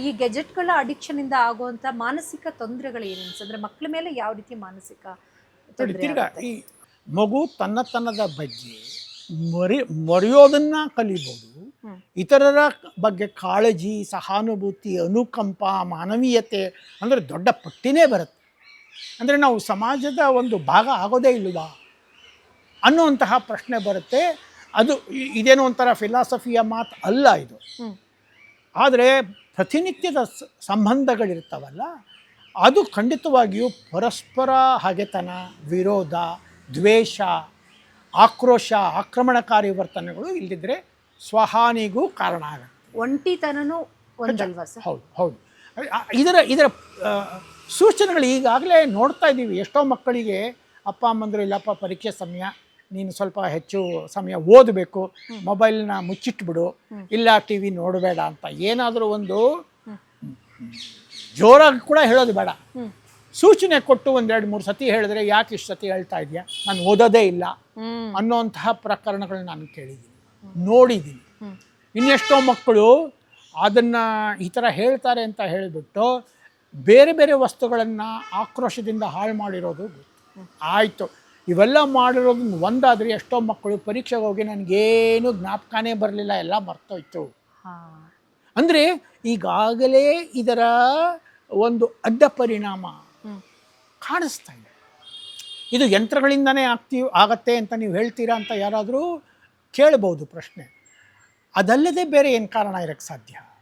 ಈ ಗೆಜೆಟ್ಗಳ ಅಡಿಕ್ಷನಿಂದ ಆಗುವಂಥ ಮಾನಸಿಕ ತೊಂದರೆಗಳು ಏನು ಅನ್ಸಂದ್ರೆ ಮಕ್ಕಳ ಮೇಲೆ ಯಾವ ರೀತಿ ಮಾನಸಿಕ ನೋಡಿ ತೊಂದರೆ ತಿರ್ಗಾ ಆಗುತ್ತೆ? ಈ ಮಗು ತನ್ನತನದ ಬಗ್ಗೆ ಮರೆಯೋದನ್ನು ಕಲಿಬೋದು. ಹ್ಮ್. ಇತರರ ಬಗ್ಗೆ ಕಾಳಜಿ, ಸಹಾನುಭೂತಿ, ಅನುಕಂಪ, ಮಾನವೀಯತೆ ಅಂದರೆ ದೊಡ್ಡ ಪಟ್ಟಿನೇ ಬರುತ್ತೆ. ಅಂದರೆ ನಾವು ಸಮಾಜದ ಒಂದು ಭಾಗ ಆಗೋದೇ ಇಲ್ವಾ ಅನ್ನುವಂತಹ ಪ್ರಶ್ನೆ ಬರುತ್ತೆ. ಅದು ಇದೇನೋ ಒಂಥರ ಫಿಲಾಸಫಿಯ ಮಾತು ಅಲ್ಲ ಇದು. ಹ್ಮ್. ಆದರೆ ಪ್ರತಿನಿತ್ಯದ ಸಂಬಂಧಗಳಿರ್ತಾವಲ್ಲ, ಅದು ಖಂಡಿತವಾಗಿಯೂ ಪರಸ್ಪರ ಹಗೆತನ, ವಿರೋಧ, ದ್ವೇಷ, ಆಕ್ರೋಶ, ಆಕ್ರಮಣಕಾರಿ ವರ್ತನೆಗಳು ಇಲ್ಲದಿದ್ದರೆ ಸ್ವಹಾನಿಗೂ ಕಾರಣ ಆಗುತ್ತೆ. ಒಂಟಿತನನೂ ಒಂದಲ್ವಾ ಸರ್? ಹೌದು ಹೌದು. ಇದರ ಸೂಚನೆಗಳು ಈಗಾಗಲೇ ನೋಡ್ತಾ ಇದ್ದೀವಿ. ಎಷ್ಟೋ ಮಕ್ಕಳಿಗೆ ಅಪ್ಪ ಅಮ್ಮಂದರು, ಇಲ್ಲಪ್ಪ ಪರೀಕ್ಷೆ ಸಮಯ, ನೀನು ಸ್ವಲ್ಪ ಹೆಚ್ಚು ಸಮಯ ಓದಬೇಕು, ಮೊಬೈಲ್ನ ಮುಚ್ಚಿಟ್ಬಿಡು, ಇಲ್ಲ ಟಿ ವಿ ನೋಡಬೇಡ ಅಂತ ಏನಾದರೂ ಒಂದು ಜೋರಾಗಿ ಕೂಡ ಹೇಳೋದು ಬೇಡ, ಸೂಚನೆ ಕೊಟ್ಟು ಒಂದೆರಡು ಮೂರು ಸತಿ ಹೇಳಿದ್ರೆ ಯಾಕೆ ಇಷ್ಟು ಸತಿ ಹೇಳ್ತಾ ಇದೆಯಾ, ನಾನು ಓದೋದೇ ಇಲ್ಲ ಅನ್ನೋಂತಹ ಪ್ರಕರಣಗಳನ್ನ ನಾನು ಕೇಳಿದ್ದೀನಿ, ನೋಡಿದ್ದೀನಿ. ಇನ್ನೆಷ್ಟೋ ಮಕ್ಕಳು ಅದನ್ನು ಈ ಥರ ಹೇಳ್ತಾರೆ ಅಂತ ಹೇಳಿಬಿಟ್ಟು ಬೇರೆ ಬೇರೆ ವಸ್ತುಗಳನ್ನು ಆಕ್ರೋಶದಿಂದ ಹಾಳು ಮಾಡಿರೋದು ಆಯಿತು. ಇವೆಲ್ಲ ಮಾಡಿರೋದು ಒಂದಾದರೆ ಎಷ್ಟೋ ಮಕ್ಕಳು ಪರೀಕ್ಷೆಗೆ ಹೋಗಿ ನನಗೇನು ಜ್ಞಾಪಕನೇ ಬರಲಿಲ್ಲ, ಎಲ್ಲ ಮರ್ತೋಯ್ತು. ಅಂದರೆ ಈಗಾಗಲೇ ಇದರ ಒಂದು ಅಡ್ಡ ಪರಿಣಾಮ ಕಾಣಿಸ್ತಾ ಇದೆ. ಇದು ಯಂತ್ರಗಳಿಂದನೇ ಆಗತ್ತೆ ಅಂತ ನೀವು ಹೇಳ್ತೀರಾ ಅಂತ ಯಾರಾದರೂ ಕೇಳ್ಬೋದು ಪ್ರಶ್ನೆ. ಅದಲ್ಲದೆ ಬೇರೆ ಏನು ಕಾರಣ ಇರೋಕ್ಕೆ ಸಾಧ್ಯ?